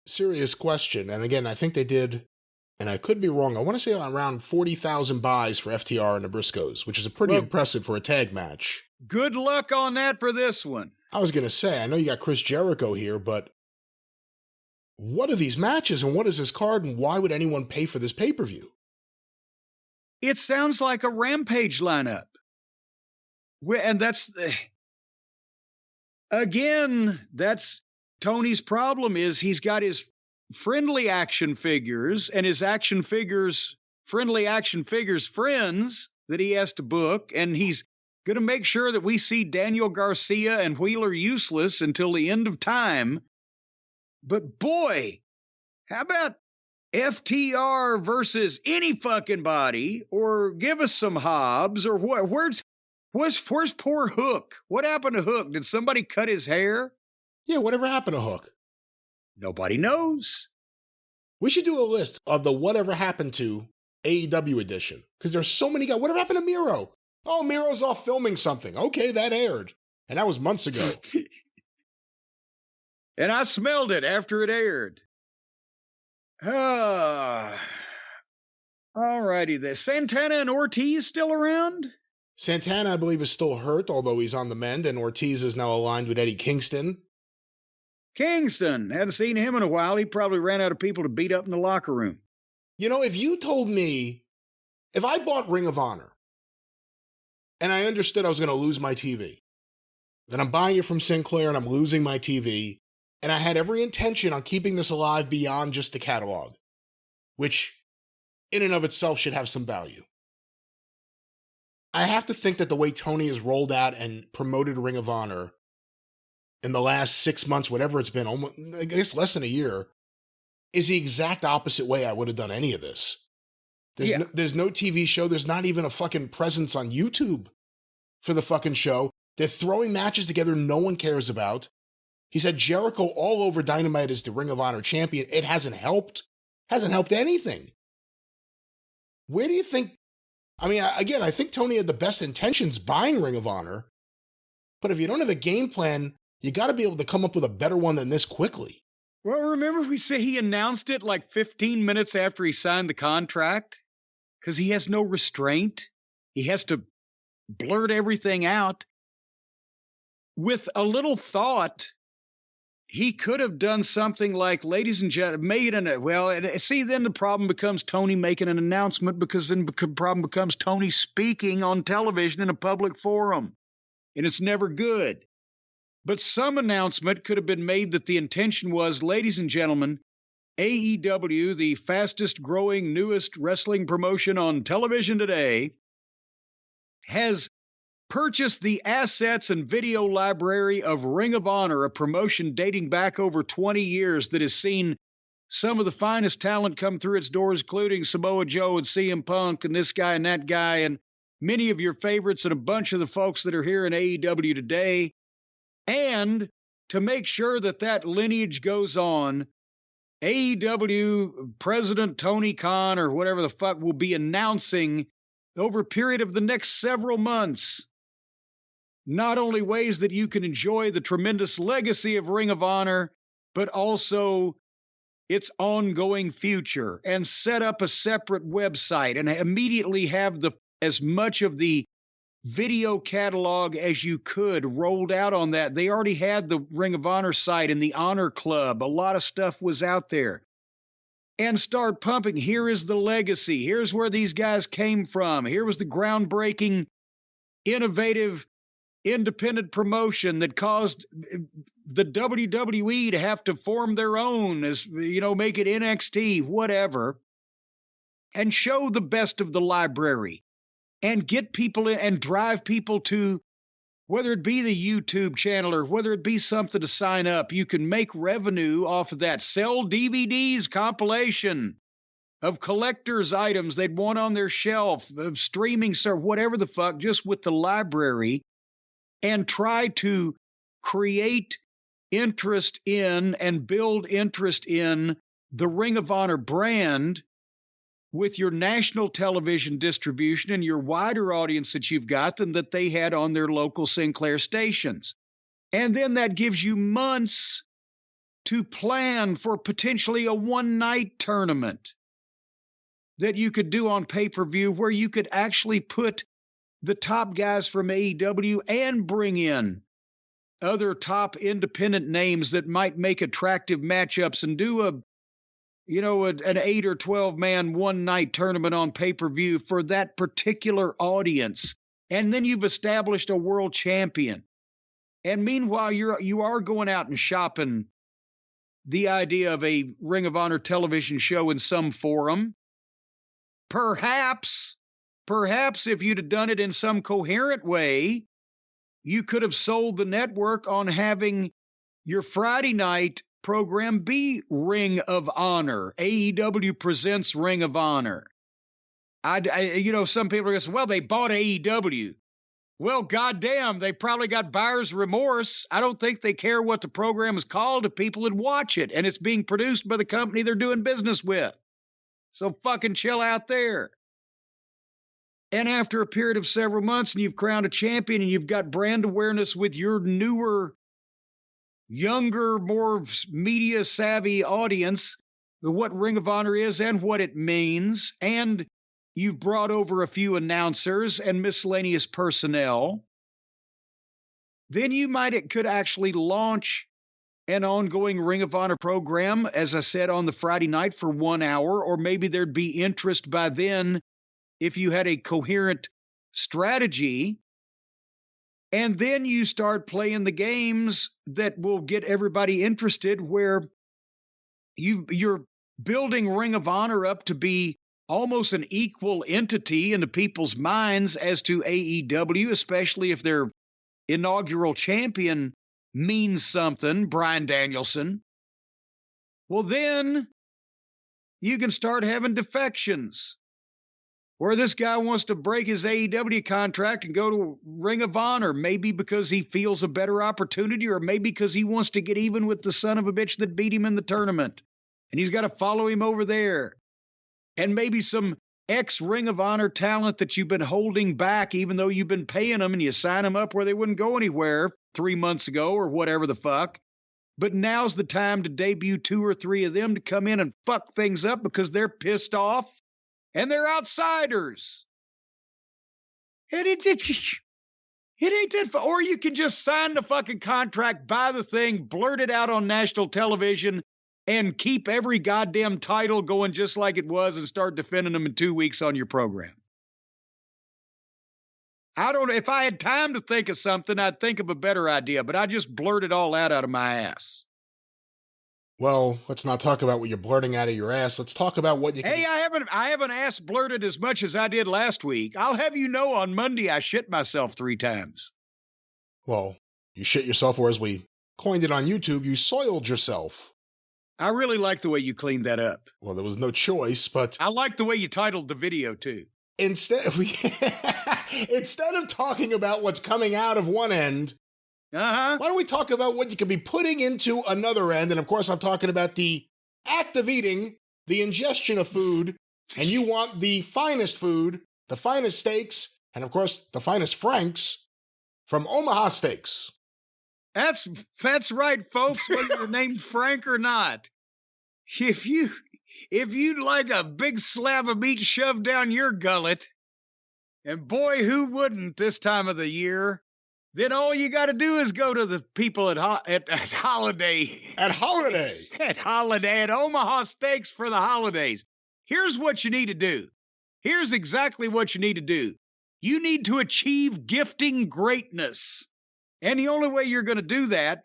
serious question. And again, I think they did, and I could be wrong, I want to say around 40,000 buys for FTR and the Briscoes, which is a pretty impressive for a tag match. Good luck on that for this one. I was going to say, I know you got Chris Jericho here, but what are these matches and what is this card and why would anyone pay for this pay-per-view? It sounds like a Rampage lineup. And that's, again, that's Tony's problem is he's got his friendly action figures and his friendly action figures friends that he has to book. And he's going to make sure that we see Daniel Garcia and Wheeler Useless until the end of time. But boy, how about FTR versus any fucking body, or give us some Hobbs, or what? Where's poor Hook? What happened to Hook? Did somebody cut his hair? Yeah, whatever happened to Hook? Nobody knows. We should do a list of the whatever happened to AEW edition, because there's so many guys. Whatever happened to Miro? Oh, Miro's off filming something. Okay, that aired. And that was months ago. And I smelled it after it aired. All righty then. Santana and Ortiz still around? Santana, I believe, is still hurt, although he's on the mend, and Ortiz is now aligned with Eddie Kingston. Kingston. Hadn't seen him in a while. He probably ran out of people to beat up in the locker room. You know, if you told me, if I bought Ring of Honor, and I understood I was going to lose my TV, then I'm buying it from Sinclair and I'm losing my TV, and I had every intention on keeping this alive beyond just the catalog, which in and of itself should have some value. I have to think that the way Tony has rolled out and promoted Ring of Honor in the last 6 months, whatever it's been, almost, I guess less than a year, is the exact opposite way I would have done any of this. There's no TV show. There's not even a fucking presence on YouTube for the fucking show. They're throwing matches together no one cares about. He said Jericho all over Dynamite is the Ring of Honor champion. It hasn't helped. Hasn't helped anything. Where do you think... I mean, again, I think Tony had the best intentions buying Ring of Honor, but if you don't have a game plan, you got to be able to come up with a better one than this quickly. Well, remember we say he announced it like 15 minutes after he signed the contract? Because he has no restraint. He has to blurt everything out. With a little thought, he could have done something like, ladies and gentlemen, then the problem becomes Tony making an announcement, because then the problem becomes Tony speaking on television in a public forum. And it's never good. But some announcement could have been made that the intention was, ladies and gentlemen, AEW, the fastest growing, newest wrestling promotion on television today, has purchased the assets and video library of Ring of Honor, a promotion dating back over 20 years that has seen some of the finest talent come through its doors, including Samoa Joe and CM Punk and this guy and that guy and many of your favorites and a bunch of the folks that are here in AEW today. And to make sure that that lineage goes on, AEW President Tony Khan, or whatever the fuck, will be announcing over a period of the next several months not only ways that you can enjoy the tremendous legacy of Ring of Honor, but also its ongoing future, and set up a separate website and immediately have as much of the video catalog as you could rolled out on that. They already had the Ring of Honor site and the Honor Club. A lot of stuff was out there. And start pumping. Here is the legacy. Here's where these guys came from. Here was the groundbreaking, innovative, independent promotion that caused the WWE to have to form their own, as make it NXT, whatever, and show the best of the library and get people in and drive people to, whether it be the YouTube channel or whether it be something to sign up. You can make revenue off of that. Sell DVDs, compilation of collector's items they'd want on their shelf, of streaming service, whatever the fuck, just with the library, and try to create interest in and build interest in the Ring of Honor brand with your national television distribution and your wider audience that you've got than that they had on their local Sinclair stations. And then that gives you months to plan for potentially a one-night tournament that you could do on pay-per-view where you could actually put the top guys from AEW and bring in other top independent names that might make attractive matchups and do an 8 or 12 man one night tournament on pay-per-view for that particular audience. And then you've established a world champion. And meanwhile, you are going out and shopping the idea of a Ring of Honor television show in some forum. Perhaps if you'd have done it in some coherent way, you could have sold the network on having your Friday night program be Ring of Honor. AEW presents Ring of Honor. Some people are going to say, well, they bought AEW. Well, goddamn, they probably got buyer's remorse. I don't think they care what the program is called if people would watch it, and it's being produced by the company they're doing business with. So fucking chill out there. And after a period of several months and you've crowned a champion and you've got brand awareness with your newer, younger, more media-savvy audience, what Ring of Honor is and what it means, and you've brought over a few announcers and miscellaneous personnel, then you could actually launch an ongoing Ring of Honor program, as I said, on the Friday night for 1 hour, or maybe there'd be interest by then if you had a coherent strategy. And then you start playing the games that will get everybody interested, where you're building Ring of Honor up to be almost an equal entity into people's minds as to AEW, especially if their inaugural champion means something, Bryan Danielson. Well, then you can start having defections, where this guy wants to break his AEW contract and go to Ring of Honor, maybe because he feels a better opportunity, or maybe because he wants to get even with the son of a bitch that beat him in the tournament, and he's got to follow him over there. And maybe some ex-Ring of Honor talent that you've been holding back, even though you've been paying them, and you sign them up where they wouldn't go anywhere 3 months ago or whatever the fuck. But now's the time to debut 2 or 3 of them to come in and fuck things up because they're pissed off and they're outsiders. And it ain't that fun. Or you can just sign the fucking contract, buy the thing, blurt it out on national television, and keep every goddamn title going just like it was and start defending them in 2 weeks on your program. I don't know. If I had time to think of something, I'd think of a better idea, but I just blurted all out of my ass. Well, let's not talk about what you're blurting out of your ass. Let's talk about what you can... Hey, I haven't ass blurted as much as I did last week. I'll have you know on Monday I shit myself 3 times. Well, you shit yourself, or as we coined it on YouTube, you soiled yourself. I really like the way you cleaned that up. Well, there was no choice, but... I like the way you titled the video, too. Instead of talking about what's coming out of one end, why don't we talk about what you could be putting into another end? And of course, I'm talking about the act of eating, the ingestion of food, and you want the finest food, the finest steaks, and of course, the finest franks from Omaha Steaks. That's right, folks, whether you're named Frank or not. If you'd like a big slab of meat shoved down your gullet, and boy, who wouldn't this time of the year, then all you got to do is go to the people at Holiday. At Holiday. At Omaha Steaks for the holidays. Here's what you need to do. Here's exactly what you need to do. You need to achieve gifting greatness. And the only way you're going to do that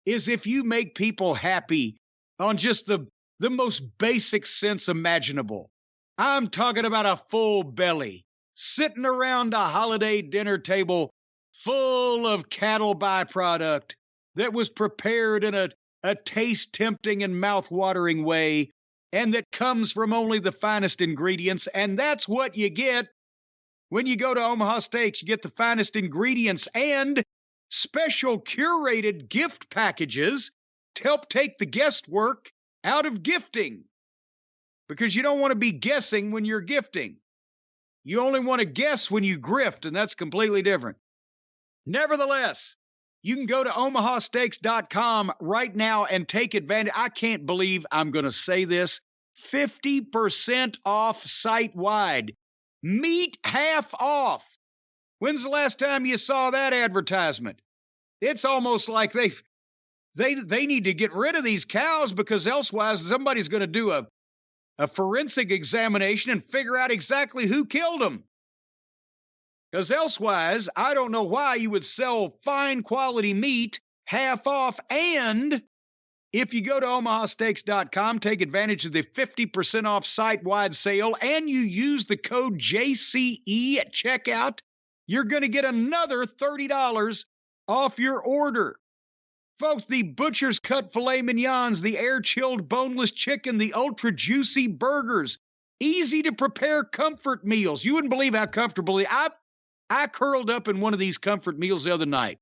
is if you make people happy on just the most basic sense imaginable. I'm talking about a full belly, sitting around a holiday dinner table full of cattle byproduct that was prepared in a taste-tempting and mouth-watering way, and that comes from only the finest ingredients. And that's what you get when you go to Omaha Steaks. You get the finest ingredients and special curated gift packages to help take the guesswork out of gifting. Because you don't want to be guessing when you're gifting. You only want to guess when you grift, and that's completely different. Nevertheless, You can go to omahasteaks.com right now and take advantage. I can't believe I'm going to say this. 50% off site-wide. Meat half off. When's the last time you saw that advertisement? It's almost like they need to get rid of these cows, because elsewise somebody's going to do a forensic examination and figure out exactly who killed them. Because elsewise, I don't know why you would sell fine quality meat half off. And if you go to omahasteaks.com, take advantage of the 50% off site-wide sale, and you use the code JCE at checkout, you're going to get another $30 off your order. Folks, the butcher's cut filet mignons, the air-chilled boneless chicken, the ultra-juicy burgers, easy-to-prepare comfort meals. You wouldn't believe how comfortable I curled up in one of these comfort meals the other night,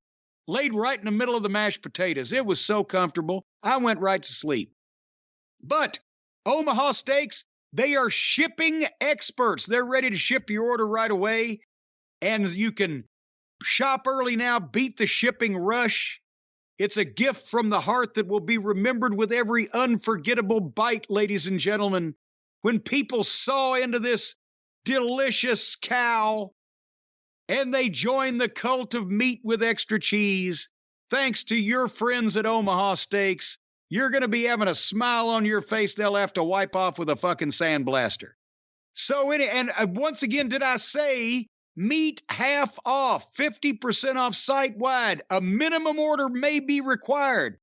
laid right in the middle of the mashed potatoes. It was so comfortable, I went right to sleep. But Omaha Steaks, they are shipping experts. They're ready to ship your order right away, and you can shop early now, beat the shipping rush. It's a gift from the heart that will be remembered with every unforgettable bite, ladies and gentlemen. When people saw into this delicious cow, and they join the cult of meat with extra cheese, thanks to your friends at Omaha Steaks, you're going to be having a smile on your face they'll have to wipe off with a fucking sandblaster. So, once again, did I say meat half off, 50% off site-wide? A minimum order may be required.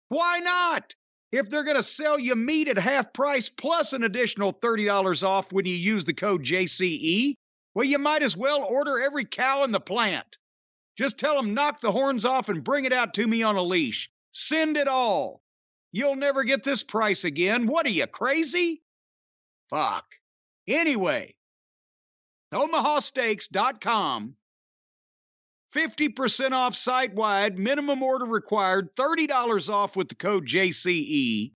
Why not? If they're going to sell you meat at half price plus an additional $30 off when you use the code JCE, well, you might as well order every cow in the plant. Just tell them, knock the horns off and bring it out to me on a leash. Send it all. You'll never get this price again. What are you, crazy? Fuck. Anyway, omahasteaks.com, 50% off site-wide, minimum order required, $30 off with the code JCE.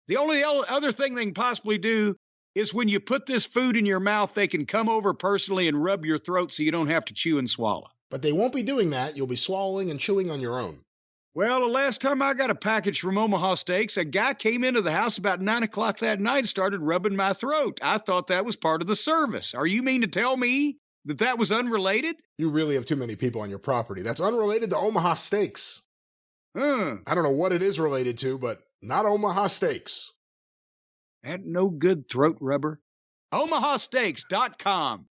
The only other thing they can possibly do is when you put this food in your mouth, they can come over personally and rub your throat so you don't have to chew and swallow. But they won't be doing that. You'll be swallowing and chewing on your own. Well, the last time I got a package from Omaha Steaks, a guy came into the house about 9 o'clock that night and started rubbing my throat. I thought that was part of the service. Are you mean to tell me that was unrelated? You really have too many people on your property. That's unrelated to Omaha Steaks. I don't know what it is related to, but not Omaha Steaks. That no good throat rubber. omahasteaks.com.